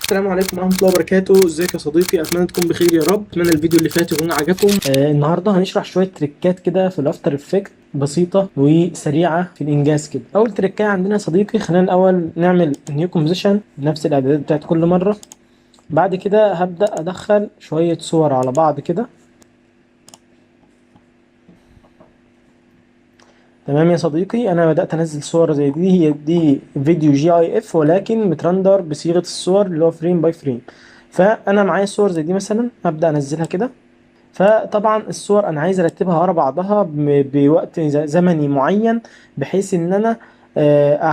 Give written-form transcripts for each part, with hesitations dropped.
السلام عليكم ورحمة الله وبركاته. ازيك يا صديقي؟ اتمنى تكون بخير يا رب. اتمنى الفيديو اللي فات يكون عجبكم. النهارده هنشرح شوية تريكات كده في الافتر افكت بسيطة وسريعة في الانجاز كده. اول تريكاية عندنا يا صديقي، خلينا الاول نعمل نيو كومبوزيشن بنفس الاعدادات بتاعت كل مرة. بعد كده هبدأ ادخل شوية صور على بعض كده. تمام يا صديقي، انا بدأت انزل صور زي دي. هي دي فيديو جي اي اف ولكن مترندر بصيغة الصور اللي هو فريم باي فريم. فانا معايا صور زي دي مثلا، هبدأ انزلها كده. فطبعا الصور انا عايز ارتبها ورا بعضها بوقت زمني معين، بحيث ان انا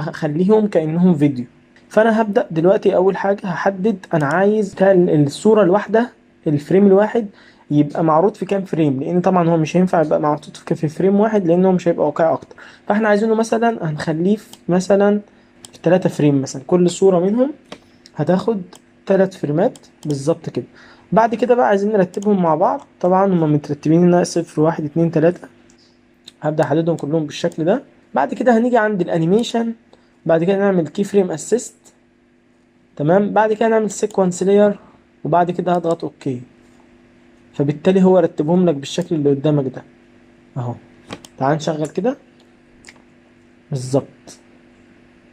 اخليهم كأنهم فيديو. فانا هبدأ دلوقتي. اول حاجة هحدد انا عايز الصورة الواحدة، الفريم الواحد يبقى معروض في كام فريم، لان طبعا هو مش هينفع يبقى معروض في فريم واحد لانه مش هيبقى واقعي اكتر. فاحنا عايزينه مثلا هنخليه في مثلا في 3 فريم مثلا، كل صورة منهم هتاخد 3 فريمات بالظبط كده. بعد كده بقى عايزين نرتبهم مع بعض. طبعا هما مترتبين هنا 0 1 2 3. هبدأ احددهم كلهم بالشكل ده. بعد كده هنيجي عند الانيميشن، بعد كده نعمل كي فريم اسيست. تمام، بعد كده نعمل سيكونس لاير، وبعد كده هضغط اوكي. فبالتالي هو رتبهم لك بالشكل اللي قدامك ده اهو. تعال نشغل كده بالظبط.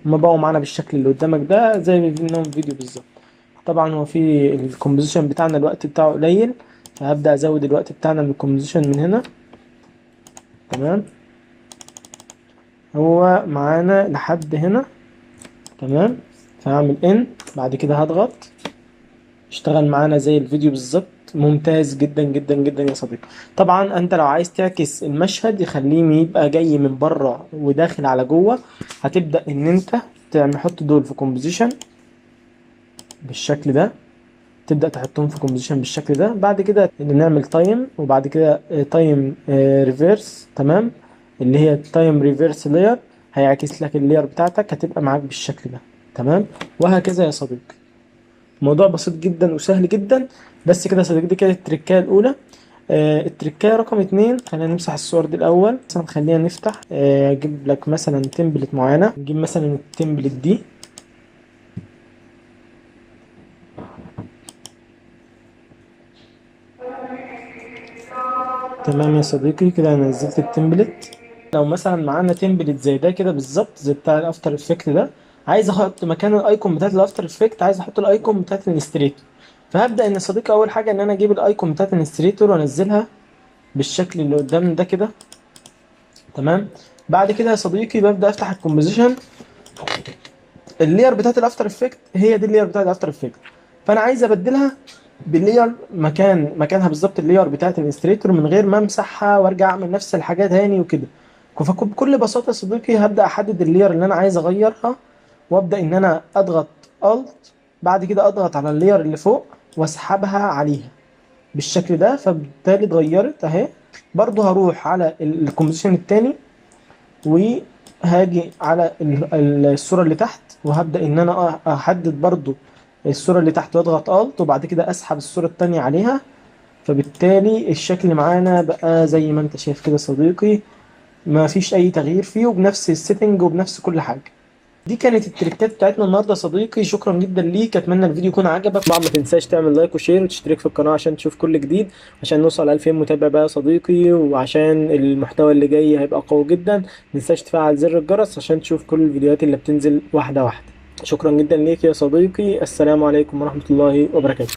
هما بقوا معانا بالشكل اللي قدامك ده زي انهم فيديو بالظبط. طبعا هو في الكومبوزيشن بتاعنا الوقت بتاعه قليل، فهبدأ ازود الوقت بتاعنا من الكومبوزيشن من هنا. تمام، هو معانا لحد هنا. تمام، فهعمل ان، بعد كده هضغط. اشتغل معانا زي الفيديو بالظبط. ممتاز جدا جدا جدا يا صديقي. طبعا انت لو عايز تعكس المشهد يخليه يبقى جاي من بره وداخل على جوه، هتبدأ ان انت تحط دول في كومبوزيشن بالشكل ده. تبدأ تحطهم في كومبوزيشن بالشكل ده. بعد كده نعمل تايم، وبعد كده تايم ريفيرس. تمام، اللي هي تايم ريفيرس لاير، هيعكس لك اللاير بتاعتك، هتبقى معاك بالشكل ده. تمام، وهكذا يا صديقي. موضوع بسيط جدا وسهل جدا. بس كده يا صديقي، دي كانت التركايه الاولى. التركايه رقم 2، خلينا نمسح الصور دي الاول. مثلا خلينا نفتح اجيب لك مثلا تمبلت معينه. نجيب مثلا التمبلت دي. تمام يا صديقي، كده انا نزلت التمبلت. لو مثلا معانا تمبلت زي ده كده بالظبط زي بتاع الافتر افكت ده، عايز احط مكان الايكون بتاعت الافتر افكت، عايز احط الايكون بتاعت الانستريتور. فهبدا ان يا صديقي اول حاجه ان انا اجيب الايكون بتاعت الانستريتور وانزلها بالشكل اللي قدامنا ده كده. تمام، بعد كده يا صديقي ببدا افتح الكومبوزيشن. اللير بتاعت الافتر افكت هي دي اللير بتاعت الافتر افكت، فانا عايز ابدلها باللير مكانها بالظبط، اللير بتاعت الانستريتور، من غير ما امسحها وارجع اعمل نفس الحاجات تاني وكده. فبكل بساطه يا صديقي هبدا احدد اللير اللي انا عايز اغيرها، وابدا ان انا اضغط الت، بعد كده اضغط على اللير اللي فوق واسحبها عليها بالشكل ده. فبالتالي اتغيرت اهي. برضو هروح على الكومبوزيشن التاني، وهاجي على الصورة اللي تحت، وهبدأ ان انا احدد برضو الصورة اللي تحت، واضغط الت، وبعد كده اسحب الصورة التانية عليها. فبالتالي الشكل معانا بقى زي ما انت شايف كده صديقي، ما فيش اي تغيير فيه، وبنفس السيتنج وبنفس كل حاجة. دي كانت التريكات بتاعتنا النهارده يا صديقي. شكرا جدا ليك، اتمنى الفيديو يكون عجبك. طبعا ما تنساش تعمل لايك وشير وتشترك في القناه عشان تشوف كل جديد، عشان نوصل 2000 متابع بقى يا صديقي، وعشان المحتوى اللي جاي هيبقى قوي جدا. ما تنساش تفعل زر الجرس عشان تشوف كل الفيديوهات اللي بتنزل واحده واحده. شكرا جدا ليك يا صديقي، السلام عليكم ورحمه الله وبركاته.